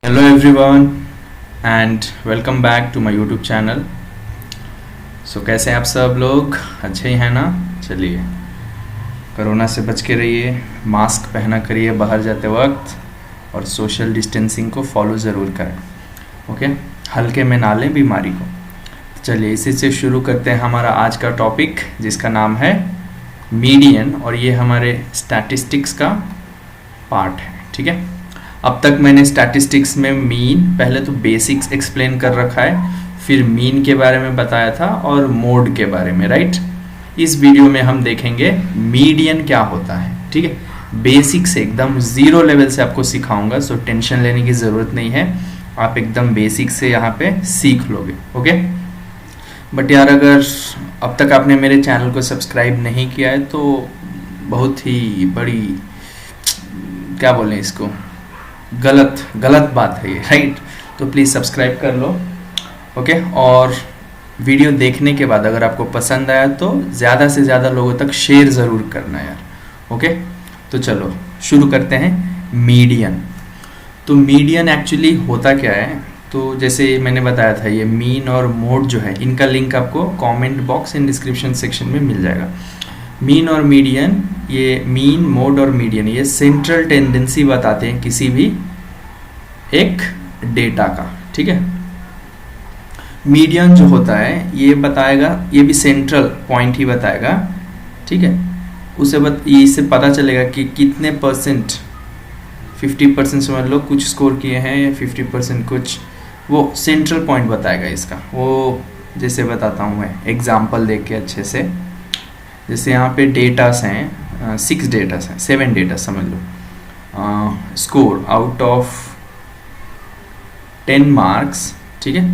Hello everyone and welcome back to my YouTube channel. So कैसे हैं आप सब लोग? अच्छे ही हैं ना? चलिए, कोरोना से बच के रहिए, मास्क पहना करिए बाहर जाते वक्त और सोशल डिस्टेंसिंग को फॉलो ज़रूर करें। ओके, हल्के में ना लें बीमारी को। चलिए इसी से शुरू करते हैं हमारा आज का टॉपिक, जिसका नाम है मीडियन, और ये हमारे स्टैटिस्टिक्स का पार्ट है। ठीक है, अब तक मैंने स्टैटिस्टिक्स में मीन, पहले तो बेसिक्स एक्सप्लेन कर रखा है, फिर मीन के बारे में बताया था और मोड के बारे में, राइट। इस वीडियो में हम देखेंगे मीडियन क्या होता है। ठीक है, बेसिक से एकदम ज़ीरो लेवल से आपको सिखाऊंगा, सो टेंशन लेने की ज़रूरत नहीं है, आप एकदम बेसिक से यहाँ पे सीख लोगे। ओके, बट यार अगर अब तक आपने मेरे चैनल को सब्सक्राइब नहीं किया है तो बहुत ही बड़ी, क्या बोलें इसको, गलत बात है ये, राइट। तो प्लीज़ सब्सक्राइब कर लो। ओके, और वीडियो देखने के बाद अगर आपको पसंद आया तो ज़्यादा से ज़्यादा लोगों तक शेयर ज़रूर करना यार। ओके, तो चलो शुरू करते हैं। मीडियन, तो मीडियन एक्चुअली होता क्या है? तो जैसे मैंने बताया था, ये मीन और मोड जो है, इनका लिंक आपको comment box and description section में मिल जाएगा। मीन और मीडियन, ये मीन, मोड और मीडियन, ये सेंट्रल टेंडेंसी बताते हैं किसी भी एक डेटा का। ठीक है, मीडियन जो होता है ये बताएगा, ये भी सेंट्रल पॉइंट ही बताएगा। ठीक है, इससे पता चलेगा कि कितने परसेंट, 50% समझ लो कुछ स्कोर किए हैं या 50% कुछ, वो सेंट्रल पॉइंट बताएगा इसका। वो जैसे बताता हूँ मैं एग्जाम्पल देख के अच्छे से। जैसे यहाँ पे डेटास हैं, 6 डेटास हैं, 7 डेटा समझ लो। स्कोर आउट ऑफ 10 मार्क्स, ठीक है,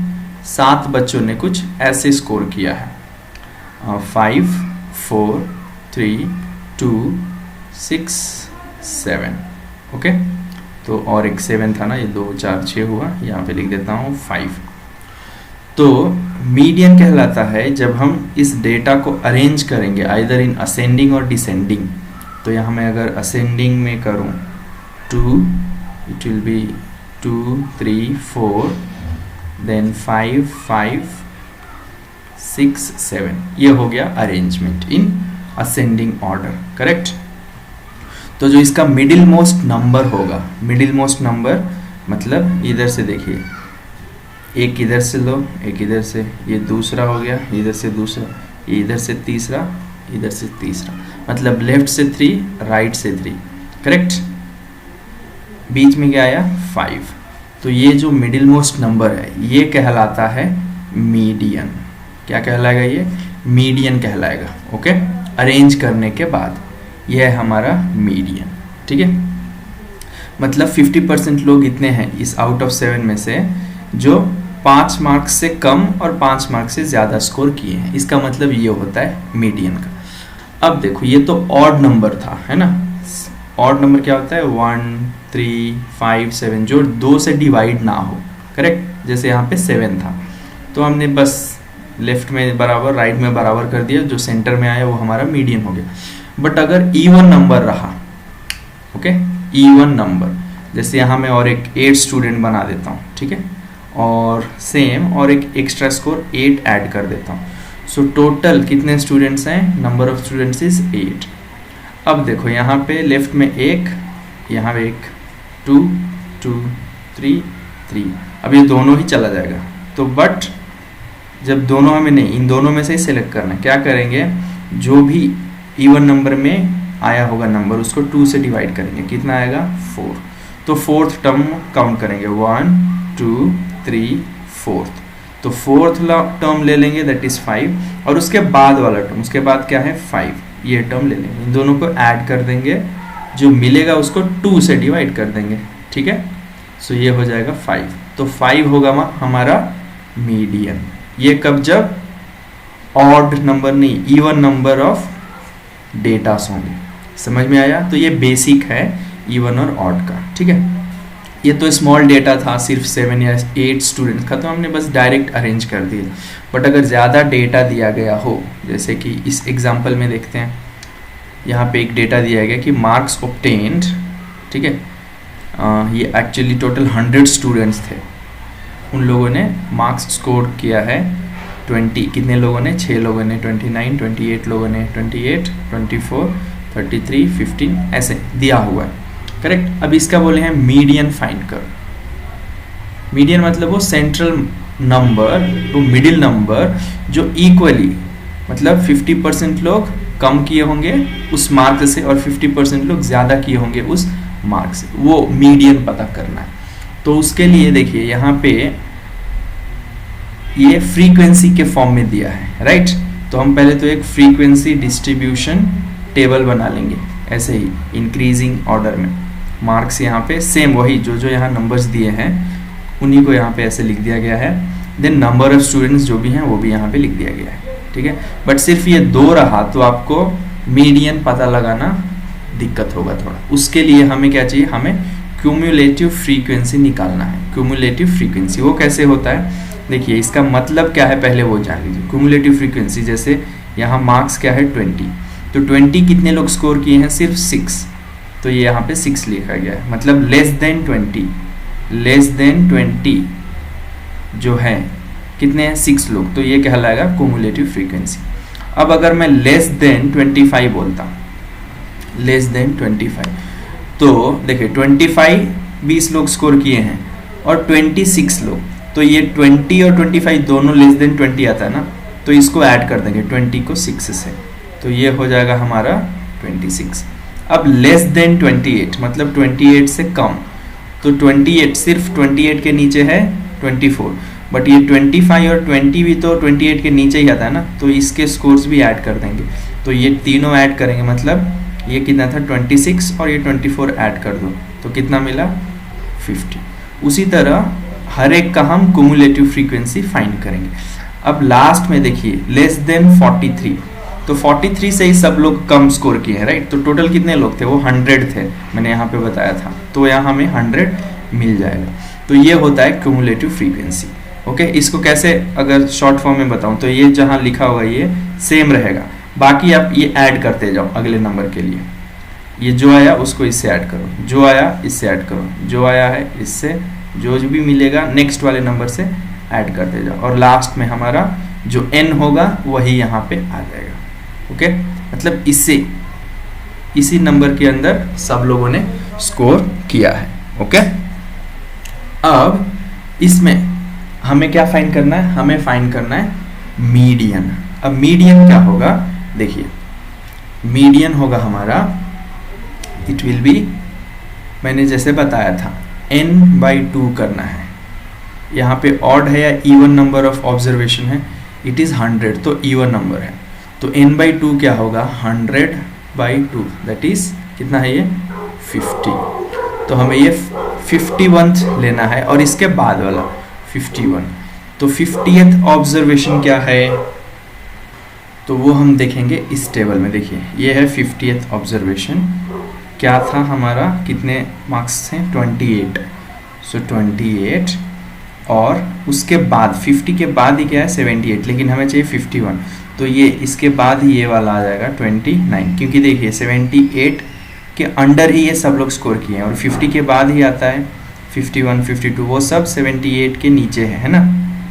7 बच्चों ने कुछ ऐसे स्कोर किया है, 5, 4, 3, 2, 6, 7। ओके, तो और एक 7 था ना, ये 2, 4, 6 हुआ, यहाँ पे लिख देता हूँ 5। तो मीडियन कहलाता है जब हम इस डेटा को अरेंज करेंगे आइदर इन असेंडिंग और डिसेंडिंग। तो यहाँ मैं अगर असेंडिंग में करूँ 2, इट विल बी 2, 3, 4, देन 5, 5, 6, 7, ये हो गया arrangement in ascending order, correct. तो जो इसका मिडिल मोस्ट नंबर होगा, मिडिल मोस्ट नंबर मतलब इधर से देखिए, एक इधर से लो, एक इधर से, ये दूसरा हो गया, इधर से दूसरा, इधर से तीसरा, इधर से तीसरा, मतलब लेफ्ट से 3, राइट से 3, करेक्ट। बीच में क्या आया? 5। तो ये जो मिडिल मोस्ट नंबर है ये कहलाता है मीडियन। क्या कहलाएगा ये? मीडियन कहलाएगा। ओके, अरेंज करने के बाद यह है हमारा मीडियन। ठीक है, मतलब 50% लोग इतने हैं इस आउट ऑफ 7 में से जो 5 मार्क्स से कम और 5 मार्क्स से ज़्यादा स्कोर किए हैं, इसका मतलब ये होता है मीडियन का। अब देखो, ये तो ऑड नंबर था, है ना। ऑड नंबर क्या होता है? 1, 3, 5, 7, जो 2 से डिवाइड ना हो, करेक्ट। जैसे यहाँ पे 7 था तो हमने बस लेफ्ट में बराबर, राइट में बराबर कर दिया, जो सेंटर में आया वो हमारा मीडियन हो गया। बट अगर इवन नंबर रहा, ओके, इवन नंबर, जैसे यहाँ मैं और एक 8 स्टूडेंट बना देता हूँ, ठीक है, और सेम और एक एक्स्ट्रा स्कोर 8 ऐड कर देता हूँ। सो टोटल कितने स्टूडेंट्स हैं? Number of students is 8। अब देखो यहाँ पे लेफ्ट में 1, यहाँ पे 1, 2, 2, 3, 3, अब ये दोनों ही चला जाएगा। तो बट जब दोनों हमें नहीं, इन दोनों में से ही सेलेक्ट करना है। क्या करेंगे? जो भी इवन नंबर में आया होगा नंबर, उसको 2 से डिवाइड करेंगे, कितना आएगा? 4। तो 4th टर्म काउंट करेंगे, 1, 2, 3, 4th। तो 4th टर्म ले लेंगे, दैट इज 5, और उसके बाद वाला टर्म, उसके बाद क्या है? 5, ये टर्म ले लेंगे, इन दोनों को ऐड कर देंगे, जो मिलेगा उसको 2 से डिवाइड कर देंगे। ठीक है, सो ये हो जाएगा 5। तो 5 होगा हमारा मीडियन। ये कब? जब ऑड नंबर नहीं, इवन नंबर ऑफ डेटास होंगे। समझ में आया? तो ये बेसिक है इवन और ऑड का। ठीक है, ये तो स्मॉल डेटा था, सिर्फ 7 या 8 स्टूडेंट्स का, तो हमने बस डायरेक्ट अरेंज कर दिया। बट अगर ज़्यादा डेटा दिया गया हो, जैसे कि इस एग्जांपल में देखते हैं, यहाँ पे एक डेटा दिया गया कि मार्क्स ऑब्टेन्ड, ठीक है, ये एक्चुअली टोटल 100 स्टूडेंट्स थे, उन लोगों ने मार्क्स स्कोर किया है 20, कितने लोगों ने, 6 लोगों ने 29, 28 लोगों ने 28, 24, 33, 15 ऐसे दिया हुआ है। करेक्ट। अब इसका बोले हैं मीडियन फाइंड करो। मीडियन मतलब वो सेंट्रल नंबर, वो मिडिल नंबर जो इक्वली, मतलब 50% लोग कम किए होंगे उस मार्क से और 50% लोग ज़्यादा किए होंगे उस मार्क से, वो मीडियन पता करना है। तो उसके लिए देखिए यहाँ पे ये फ्रीक्वेंसी के फॉर्म में दिया है, राइट। तो हम पहले तो एक फ्रीक्वेंसी डिस्ट्रीब्यूशन टेबल बना लेंगे ऐसे ही इंक्रीजिंग ऑर्डर में। मार्क्स यहाँ पे सेम वही जो यहाँ नंबर्स दिए हैं उन्हीं को यहाँ पे ऐसे लिख दिया गया है। देन नंबर ऑफ स्टूडेंट्स जो भी हैं वो भी यहाँ पे लिख दिया गया है, ठीक है। बट सिर्फ ये 2 रहा तो आपको मीडियन पता लगाना दिक्कत होगा थोड़ा। उसके लिए हमें क्या चाहिए, हमें क्यूमुलेटिव फ्रीक्वेंसी निकालना है। क्यूमुलेटिव फ्रीक्वेंसी वो कैसे होता है, देखिए इसका मतलब क्या है पहले वो जान लीजिए। क्यूमुलेटिव फ्रीक्वेंसी जैसे यहाँ मार्क्स क्या है 20, तो 20 कितने लोग स्कोर किए हैं, सिर्फ 6, तो ये यहाँ पे 6 लिखा गया है। मतलब लेस देन 20 जो है कितने हैं, 6 लोग, तो ये कहलाएगा क्यूमुलेटिव फ्रीक्वेंसी। अब अगर मैं लेस देन 25 बोलता, लेस देन 25, तो देखिए 25 20 लोग स्कोर किए हैं और 26 लोग, तो ये 20 और 25 दोनों लेस देन 20 आता है ना, तो इसको ऐड कर देंगे 20 को 6 से, तो ये हो जाएगा हमारा 26। अब लेस देन 28 मतलब 28 से कम, तो 28 सिर्फ 28 के नीचे है 24, बट ये 25 और 20 भी तो 28 के नीचे ही आता है ना, तो इसके स्कोर्स भी ऐड कर देंगे। तो ये तीनों ऐड करेंगे, मतलब ये कितना था 26 और ये 24 ऐड कर दो तो कितना मिला 50। उसी तरह हर एक का हम क्यूमुलेटिव फ्रीक्वेंसी फाइंड करेंगे। अब लास्ट में देखिए लेस देन 43, तो 43 से ही सब लोग कम स्कोर किए हैं, राइट। तो टोटल कितने लोग थे, वो 100 थे, मैंने यहाँ पे बताया था, तो यहाँ हमें 100 मिल जाएगा। तो ये होता है क्यूमुलेटिव फ्रीक्वेंसी। ओके, इसको कैसे अगर शॉर्ट फॉर्म में बताऊँ तो ये जहाँ लिखा होगा ये सेम रहेगा, बाकी आप ये ऐड करते जाओ अगले नंबर के लिए। ये जो आया उसको इससे ऐड करो, जो आया इससे ऐड करो, जो आया है इससे, जो भी मिलेगा नेक्स्ट वाले नंबर से ऐड करते जाओ, और लास्ट में हमारा जो n होगा वही यहाँ पे आ जाएगा। ओके, मतलब इससे इसी नंबर के अंदर सब लोगों ने स्कोर किया है। ओके, अब इसमें हमें क्या फाइंड करना है, हमें फाइंड करना है मीडियन। अब मीडियन क्या होगा, देखिए मीडियन होगा हमारा, इट विल बी, मैंने जैसे बताया था n/2 करना है। यहाँ पे ऑड है या इवन नंबर ऑफ ऑब्जर्वेशन है, इट इज़ 100, तो इवन नंबर है, तो n/2 क्या होगा 100/2, दैट इज कितना है ये 50। तो हमें ये 51th लेना है और इसके बाद वाला 51, तो 50th ऑब्जर्वेशन क्या है, तो वो हम देखेंगे इस टेबल में। देखिए ये है 50th ऑब्जर्वेशन, क्या था हमारा, कितने मार्क्स थे 28, सो 28, और उसके बाद 50 के बाद ही क्या है 78, लेकिन हमें चाहिए 51, तो ये इसके बाद ही ये वाला आ जाएगा 29, क्योंकि देखिए 78 के अंडर ही ये सब लोग स्कोर किए हैं और 50 के बाद ही आता है 51, 52, वो सब 78 के नीचे है ना,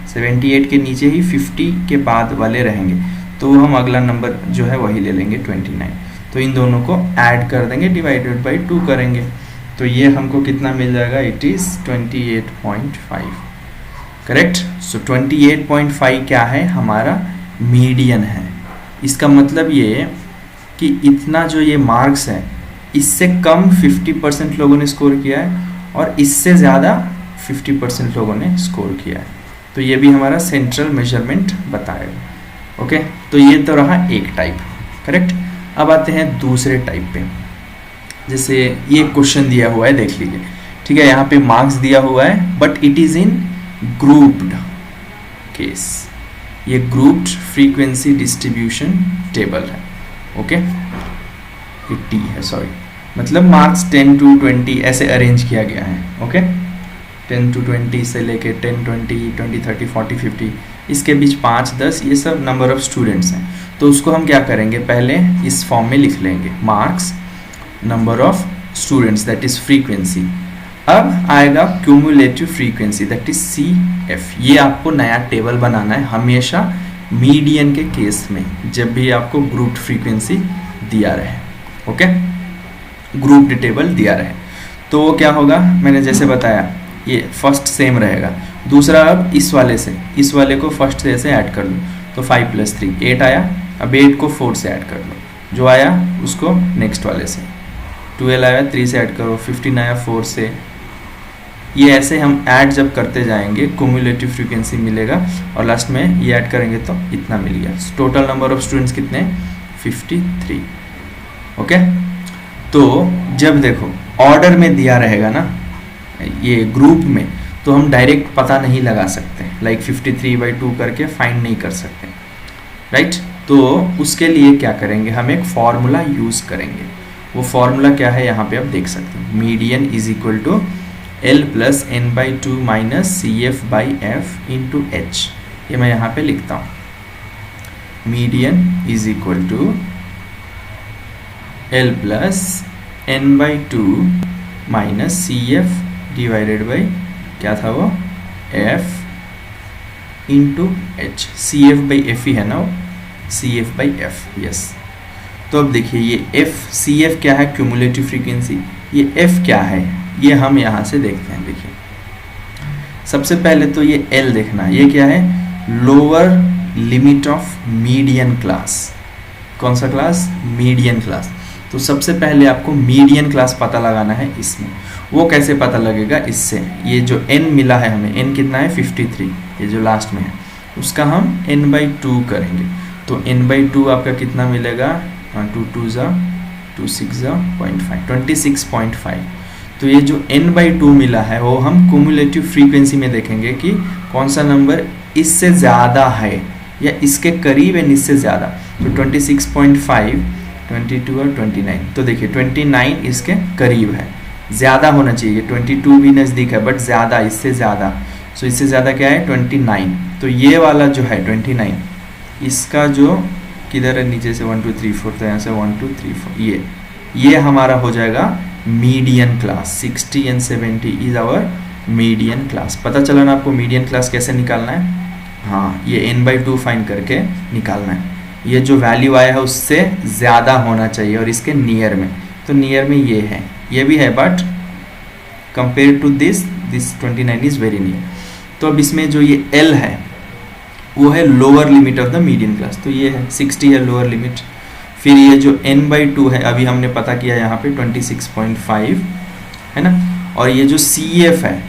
78 के नीचे ही 50 के बाद वाले रहेंगे, तो हम अगला नंबर जो है वही ले लेंगे 29। तो इन दोनों को ऐड कर देंगे, डिवाइडेड बाई 2 करेंगे, तो ये हमको कितना मिल जाएगा, इट इज़ 28.5। करेक्ट। सो 28.5 क्या है, हमारा मीडियन है। इसका मतलब ये कि इतना जो ये मार्क्स है इससे कम 50% लोगों ने स्कोर किया है और इससे ज़्यादा 50% लोगों ने स्कोर किया है, तो ये भी हमारा सेंट्रल मेजरमेंट बताएगा। ओके, तो ये तो रहा एक टाइप। करेक्ट। अब आते हैं दूसरे टाइप पे, जैसे ये क्वेश्चन दिया हुआ है, देख लीजिए। ठीक है, यहाँ पे मार्क्स दिया हुआ है but it is in grouped case, ये ग्रुप्ड फ्रीक्वेंसी डिस्ट्रीब्यूशन टेबल है। ओके, ये टी है, सॉरी, मतलब मार्क्स 10 to 20 ऐसे अरेंज किया गया है। ओके, 10 to 20 से लेके 10, 20, 20, 30, 40, 50, इसके बीच 5, 10 ये सब नंबर ऑफ स्टूडेंट्स हैं। तो उसको हम क्या करेंगे, पहले इस फॉर्म में लिख लेंगे, marks number of students that is frequency, अब आएगा cumulative frequency that is C F. ये आपको नया टेबल बनाना है हमेशा मीडियन के केस में, जब भी आपको ग्रुप फ्रीक्वेंसी दिया रहे, ओके, ग्रुप टेबल दिया रहे। तो वो क्या होगा, मैंने जैसे बताया ये फर्स्ट सेम रहेगा, दूसरा अब इस वाले को फर्स्ट से ऐड कर लो, तो 5 + 3 8 आया। अब 8 को 4 से ऐड कर लो, जो आया उसको नेक्स्ट वाले से, 12 आया 3 से ऐड करो, 15 आया 4 से। ये ऐसे हम ऐड जब करते जाएंगे क्यूमुलेटिव फ्रीक्वेंसी मिलेगा, और लास्ट में ये ऐड करेंगे तो इतना मिल गया। टोटल नंबर ऑफ स्टूडेंट्स कितने, 53, ओके। तो जब देखो ऑर्डर में दिया रहेगा ना ये ग्रुप में, तो हम डायरेक्ट पता नहीं लगा सकते, लाइक 53/2 करके फाइंड नहीं कर सकते, राइट। तो उसके लिए क्या करेंगे, हम एक फॉर्मूला यूज़ करेंगे। वो फॉर्मूला क्या है यहाँ पे आप देख सकते हैं, median is equal to L + n/2 - CF/F × H। ये मैं यहाँ पे लिखता हूँ, median is equal to L + n/2 - CF / क्या था वो, F × H। CF/F ही है ना, CF/F, यस। तो अब देखिए ये F, CF क्या है, क्यूमुलेटिव फ्रीक्वेंसी, ये F क्या है, ये हम यहाँ से देखते हैं। देखिए सबसे पहले तो ये L देखना है, ये क्या है, lower limit of median class. कौन सा क्लास, मीडियन क्लास। तो सबसे पहले आपको मीडियन क्लास पता लगाना है इसमें। वो कैसे पता लगेगा, इससे ये जो n मिला है हमें, n कितना है 53, ये जो लास्ट में है उसका हम n/2 करेंगे। तो n/2 आपका कितना मिलेगा, 2 2 2 6 0.5, 26.5। तो ये जो n/2 मिला है वो हम क्यूमुलेटिव फ्रीक्वेंसी में देखेंगे कि कौन सा नंबर इससे ज़्यादा है या इसके करीब है, इससे ज़्यादा। तो 26.5, 22 और 29। तो देखिए 29 इसके करीब है, ज़्यादा होना चाहिए, 22 भी नज़दीक है बट ज़्यादा, इससे ज़्यादा। सो इससे ज़्यादा क्या है, 29। तो ये वाला जो है 29, इसका जो किधर है, नीचे से 1 2 3 4, तो यहाँ से 1 2 3 4, ये हमारा हो जाएगा median class. 60 and 70 is our median class. पता चला ना आपको मीडियन क्लास कैसे निकालना है, हाँ, ये n/2 फाइंड करके निकालना है। ये जो वैल्यू आया है उससे ज़्यादा होना चाहिए और इसके नियर में, तो नियर में ये है, ये भी है, but compare to this 29 is very near. तो अब इसमें जो ये L है वो है lower limit of the median class, तो ये है 60 है लोअर लिमिट। फिर ये जो n/2 है, अभी हमने पता किया यहाँ पे 26.5 है ना, और ये जो CF है,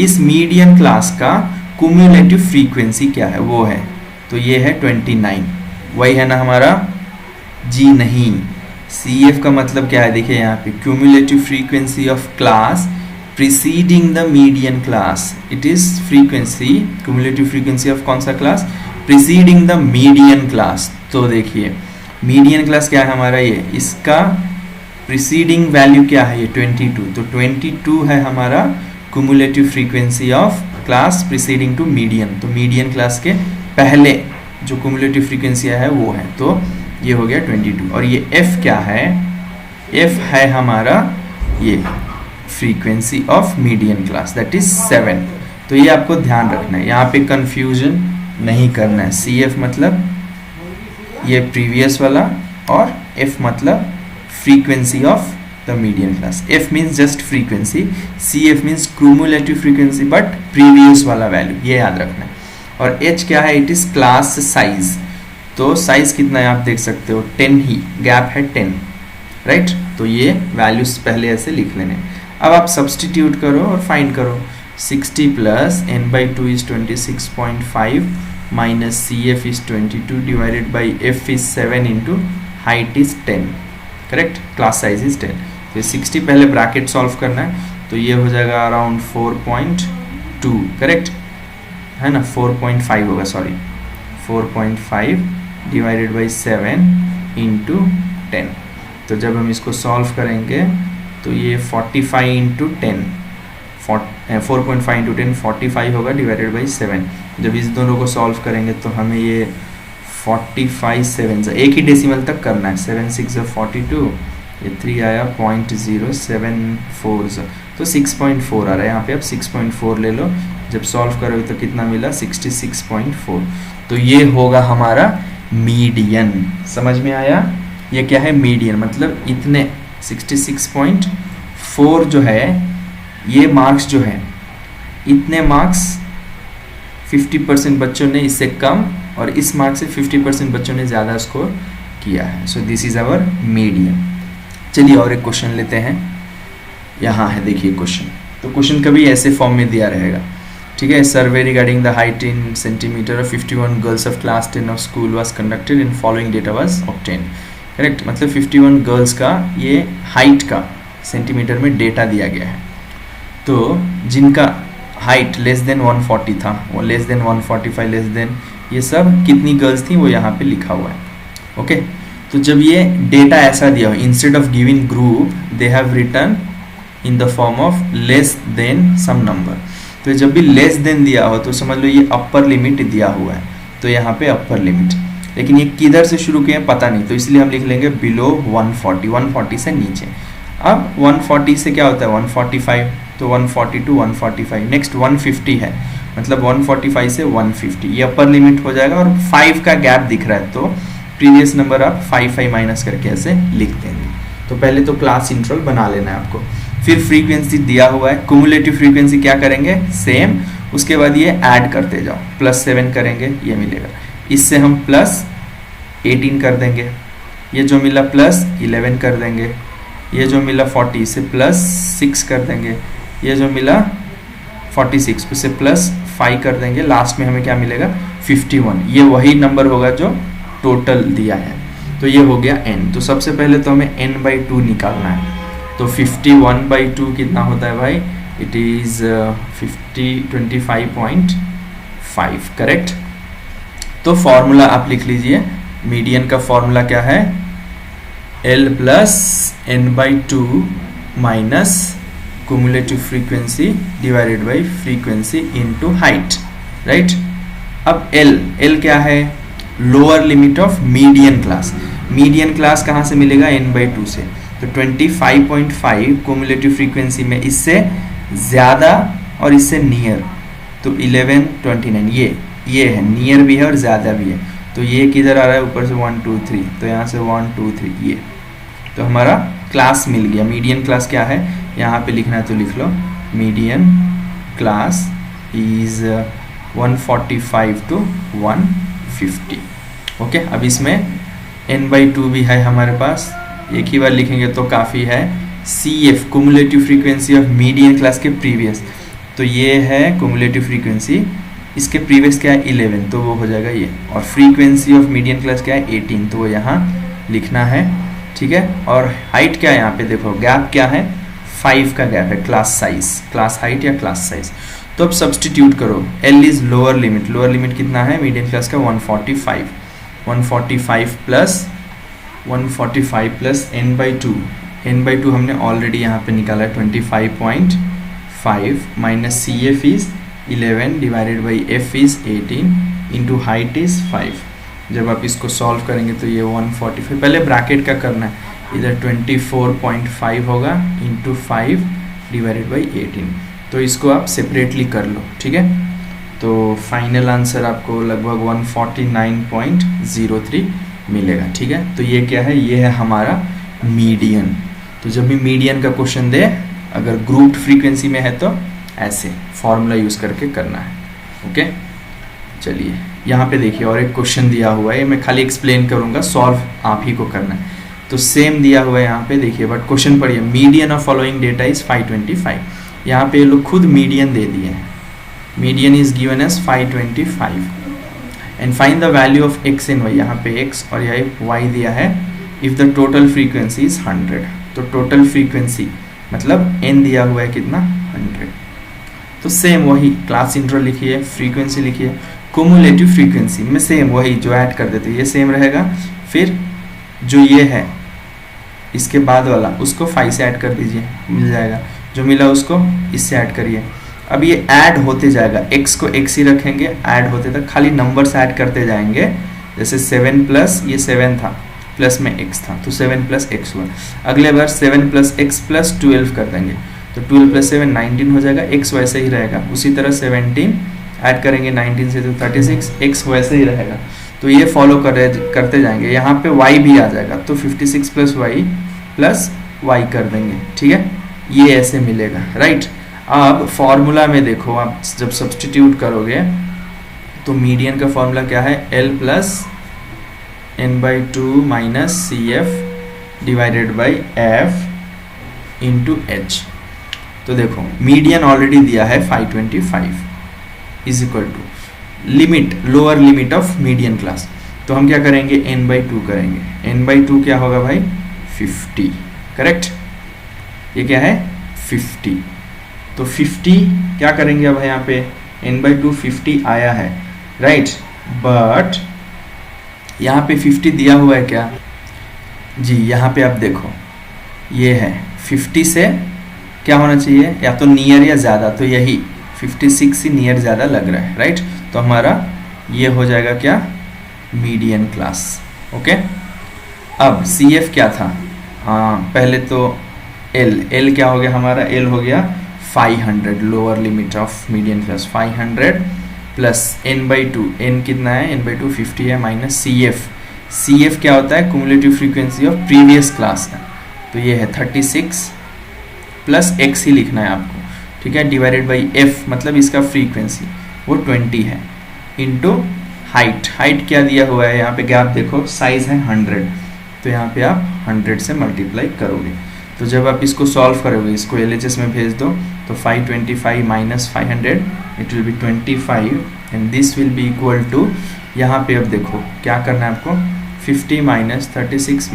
इस मीडियन क्लास का क्यूमुलेटिव फ्रीक्वेंसी क्या है, वो है, तो ये है 29, वही है ना हमारा, जी नहीं। CF का मतलब क्या है, देखिए यहाँ पे cumulative frequency of class preceding the median class, it is frequency, cumulative frequency of कौन सा class, preceding the median class। तो देखिए मीडियन क्लास क्या है हमारा, ये इसका preceding वैल्यू क्या है, ये 22, तो 22 है हमारा cumulative frequency of class preceding to median। तो मीडियन क्लास के पहले जो cumulative frequency है वो है, तो ये हो गया 22। और ये F क्या है, F है हमारा ये frequency of median class, that is 7। तो ये आपको ध्यान रखना है, यहाँ पे कंफ्यूजन नहीं करना है। CF मतलब ये प्रीवियस वाला और F मतलब frequency of the median class. F means just frequency, CF means cumulative frequency but previous वाला वैल्यू, ये याद रखना है। और H क्या है, इट इज क्लास साइज। तो साइज कितना है आप देख सकते हो, 10 ही, गैप है 10, राइट। तो ये वैल्यूज पहले ऐसे लिख लेने। अब आप सब्सटीट्यूट करो और फाइंड करो, 60 + n/2 is 26.5 minus CF is 22 divided by F is 7 into height is 10, correct, class size is 10। तो 60 पहले ब्रैकेट सॉल्व करना है, तो ये हो जाएगा अराउंड 4.2, करेक्ट है ना, 4.5 होगा, सॉरी 4.5 डिवाइडेड बाई 7 इंटू 10। तो जब हम इसको सॉल्व करेंगे तो ये 45 इंटू 10, 4.5 इंटू 10 45 होगा डिवाइडेड बाई 7। जब इस दोनों को सॉल्व करेंगे तो हमें ये 45 7 एक ही डेसिमल तक करना है, 7 6 42, ये 3 आया 0.074, तो 6.4 आ रहा है यहाँ पे। अब 6.4 ले लो, जब सॉल्व करोगे तो कितना मिला 66.4। तो ये होगा हमारा मीडियन। समझ में आया? ये क्या है? मीडियन मतलब इतने 66.4 जो है ये मार्क्स जो है, इतने मार्क्स 50% बच्चों ने इससे कम और इस मार्क्स से 50% बच्चों ने ज़्यादा स्कोर किया है। So this is our median. चलिए और एक क्वेश्चन लेते हैं। यहाँ है देखिए क्वेश्चन। तो क्वेश्चन कभी ऐसे फॉर्म में दिया रहेगा, ठीक है। Survey regarding the height in centimetre of 51 girls of class 10 of school was conducted in following data was obtained. Correct, मतलब 51 गर्ल्स का ये हाइट का सेंटीमीटर में डेटा दिया गया है। तो जिनका हाइट लेस देन 140 था, वो लेस देन 145, लेस देन, ये सब कितनी गर्ल्स थी वो यहाँ पे लिखा हुआ है। ओके, तो जब ये डेटा ऐसा दिया हो, instead of giving group they have written in the form of less than some number. तो जब भी लेस देन दिया हो तो समझ लो ये अपर लिमिट दिया हुआ है, तो यहाँ पे अपर लिमिट। लेकिन ये किधर से शुरू किए पता नहीं, तो इसलिए हम लिख लेंगे बिलो 140, 140 से नीचे। अब 140 से क्या होता है 145, तो 140 to 145। नेक्स्ट 150 है, मतलब 145 से 150, ये अपर लिमिट हो जाएगा। और 5 का गैप दिख रहा है तो प्रीवियस नंबर आप 5 माइनस करके ऐसे लिख देंगे। तो पहले तो क्लास इंटरवल बना लेना है आपको। फिर फ्रीक्वेंसी दिया हुआ है, कुमुलेटिव फ्रीक्वेंसी क्या करेंगे सेम, उसके बाद ये ऐड करते जाओ, +7 करेंगे ये मिलेगा, इससे हम +18 कर देंगे, ये जो मिला +11 कर देंगे, ये जो मिला 40 से +6 कर देंगे, ये जो मिला 46 उसे +5 कर देंगे, लास्ट में हमें क्या मिलेगा 51। ये वही नंबर होगा जो टोटल दिया है। तो ये हो गया n। तो सबसे पहले तो हमें n/2 निकालना है। तो 51/2 कितना होता है भाई, इट इज 25.5। करेक्ट। तो फॉर्मूला आप लिख लीजिए, मीडियन का फॉर्मूला क्या है, L + n/2 minus cumulative frequency divided by frequency into height, right. अब L क्या है, lower limit of median class. Median class कहाँ से मिलेगा n/2 से, तो 25.5 cumulative frequency में इससे ज़्यादा और इससे नियर, तो 1129, ये है, नियर भी है और ज़्यादा भी है। तो ये किधर आ रहा है, ऊपर से 1 2 3, तो यहाँ से 1 2 3 ये, तो हमारा क्लास मिल गया। मीडियन क्लास क्या है यहाँ पे लिखना है तो लिख लो, median class is 145 to 150। Okay, अब इसमें n/2 भी है हमारे पास, एक ही बार लिखेंगे तो काफ़ी है। CF cumulative frequency of median class के प्रीवियस, तो ये है कुमुलेटिव फ्रीक्वेंसी, इसके प्रीवियस क्या है 11, तो वो हो जाएगा ये। और फ्रीक्वेंसी ऑफ मीडियन क्लास क्या है 18, तो वो यहाँ लिखना है, ठीक है। और हाइट क्या है यहाँ पे देखो, गैप क्या है 5 का गैप है, क्लास साइज, क्लास हाइट या क्लास साइज। तो अब सब्सटीट्यूट करो, L is lower limit, lower limit कितना है मीडियन क्लास का 145, 145 प्लस n/2, n/2 हमने ऑलरेडी यहाँ पे निकाला है 25.5 minus CF is 11 divided by F is 18 into height is 5। जब आप इसको सॉल्व करेंगे तो ये 145, पहले ब्रैकेट का करना है, इधर 24.5 होगा इंटू 5 डिवाइडेड बाई 18। तो इसको आप सेपरेटली कर लो, ठीक है। तो फाइनल आंसर आपको लगभग 149.03 मिलेगा, ठीक है। तो ये क्या है, ये है हमारा मीडियन। तो जब भी मीडियन का क्वेश्चन दे, अगर ग्रुप फ्रीक्वेंसी में है तो ऐसे फॉर्मूला यूज़ करके करना है। ओके, चलिए यहाँ पे देखिए और एक क्वेश्चन दिया हुआ है, मैं खाली एक्सप्लेन करूँगा, सॉल्व आप ही को करना है। तो सेम दिया हुआ है यहाँ पे देखिए, बट क्वेश्चन पढ़िए, median of following data is 525। यहाँ पे ये लोग खुद मीडियन दे दिए हैं, median is given as 525 and find the value of x and y। यहाँ पे x और यहाँ y दिया है, if the total frequency is 100। तो टोटल फ्रीक्वेंसी मतलब n दिया हुआ है कितना 100। तो सेम वही क्लास इंटरवल लिखिए, फ्रीक्वेंसी लिखिए, कुमुलेटिव फ्रीक्वेंसी में सेम वही जो ऐड कर देते ये सेम रहेगा। फिर जो ये है इसके बाद वाला उसको 5 से ऐड कर दीजिए, मिल जाएगा, जो मिला उसको इससे ऐड करिए। अब ये ऐड होते जाएगा, x को x ही रखेंगे, ऐड होते तक खाली नंबर्स ऐड करते जाएंगे। जैसे 7 प्लस ये 7 था, प्लस में x था, तो 7 + x हुआ। अगले बार 7 + x + 12 कर देंगे, तो 12 + 7 19 हो जाएगा, x वैसे ही रहेगा। उसी तरह 17 ऐड करेंगे 19 से तो 36, x वैसे ही रहेगा। तो ये फॉलो करते जाएंगे। यहाँ पे y भी आ जाएगा, तो 56 + y कर देंगे, ठीक है। ये ऐसे मिलेगा, राइट। अब फॉर्मूला में देखो, आप जब सब्सटीट्यूट करोगे तो मीडियन का फॉर्मूला क्या है, L + n/2 - CF divided by F into H। तो देखो मीडियन ऑलरेडी दिया है 525 is equal to limit, lower limit of median class. तो हम क्या करेंगे, n/2 करेंगे। n/2 क्या होगा भाई, 50, करेक्ट। ये क्या है, 50। तो 50 क्या करेंगे अब यहाँ पे, n/2 50 आया है, राइट। बट यहाँ पे 50 दिया हुआ है क्या जी, यहाँ पे आप देखो ये है 50 से क्या होना चाहिए, या तो नियर या ज़्यादा, तो यही 56 ही नियर ज़्यादा लग रहा है, राइट। तो हमारा ये हो जाएगा क्या, मीडियन क्लास, ओके। अब CF क्या था, हाँ पहले तो L क्या हो गया हमारा, L हो गया 500, lower limit of median class 500 plus n/2, n कितना है, n/2 50 है, माइनस CF क्या होता है, cumulative frequency of previous class है। तो ये है 36 प्लस x ही लिखना है आपको, ठीक है, डिवाइडेड बाई f, मतलब इसका फ्रीक्वेंसी वो 20 है, इंटू हाइट क्या दिया हुआ है यहाँ पे गैप देखो, साइज है 100, तो यहाँ पे आप 100 से मल्टीप्लाई करोगे। तो जब आप इसको सॉल्व करोगे, इसको LHS में भेज दो, तो 525 - 500 it will be 25 and this will be equal to, यहाँ पे अब देखो क्या करना है आपको, 50 - 36 -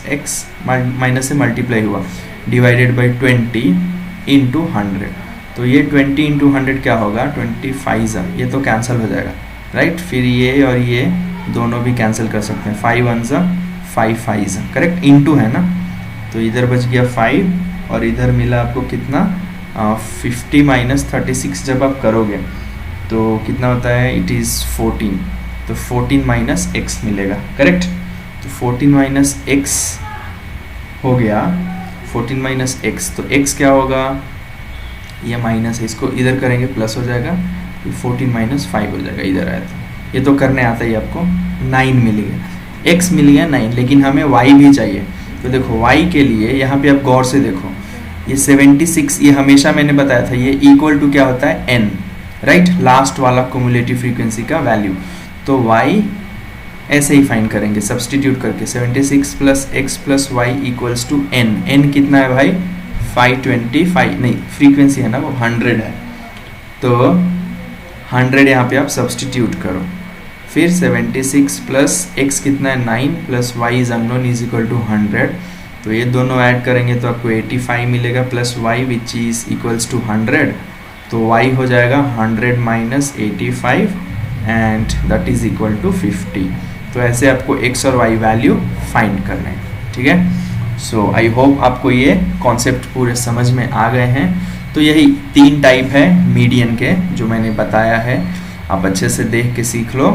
x माइनस से मल्टीप्लाई हुआ डिवाइडेड बाई 20 इंटू 100। तो ये 20 इंटू 100 क्या होगा, 25, ये तो कैंसिल हो जाएगा, राइट। फिर ये और ये दोनों भी कैंसिल कर सकते हैं, 5 1 5 5, करेक्ट, इंटू है ना, तो इधर बच गया 5 और इधर मिला आपको कितना, 50 - 36 जब आप करोगे तो कितना होता है, इट इज़ 14, तो 14 - x मिलेगा, करेक्ट। तो 14 - x हो गया, 14 - x, तो x क्या होगा, ये माइनस है, इसको इधर करेंगे प्लस हो जाएगा, तो 14 - 5 हो जाएगा, इधर आया था, ये तो करने आता ही आपको, 9 मिल गया, x मिल गया 9, लेकिन हमें y भी चाहिए। तो देखो y के लिए यहाँ पे आप गौर से देखो, ये 76, ये हमेशा मैंने बताया था, ये इक्वल टू क्या होता है, n, राइट, लास्ट वाला क्यूमुलेटिव फ्रीक्वेंसी का वैल्यू। तो y ऐसे ही फाइंड करेंगे सब्सटीट्यूट करके, 76 + x + y = n कितना है भाई, 525, नहीं फ्रीक्वेंसी है ना वो 100 है, तो 100 यहाँ पे आप सब्सटीट्यूट करो, फिर 76 + x कितना है 9 + y is unknown is equal to 100, तो ये दोनों ऐड करेंगे तो आपको 85 मिलेगा plus y which is equals to 100, तो y हो जाएगा 100 - 85 and that is equal to 50। तो ऐसे आपको x और y वैल्यू फाइंड करना है, ठीक है। सो आई होप आपको ये कॉन्सेप्ट पूरे समझ में आ गए हैं। तो यही 3 टाइप है मीडियन के जो मैंने बताया है, आप अच्छे से देख के सीख लो।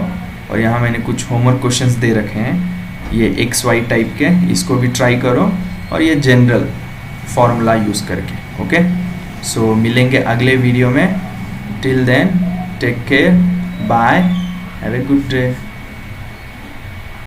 और यहाँ मैंने कुछ होमवर्क क्वेश्चंस दे रखे हैं, ये XY टाइप के, इसको भी ट्राई करो, और ये जनरल फॉर्मूला यूज़ करके, ओके। सो मिलेंगे अगले वीडियो में, till then take care, bye, have a good day.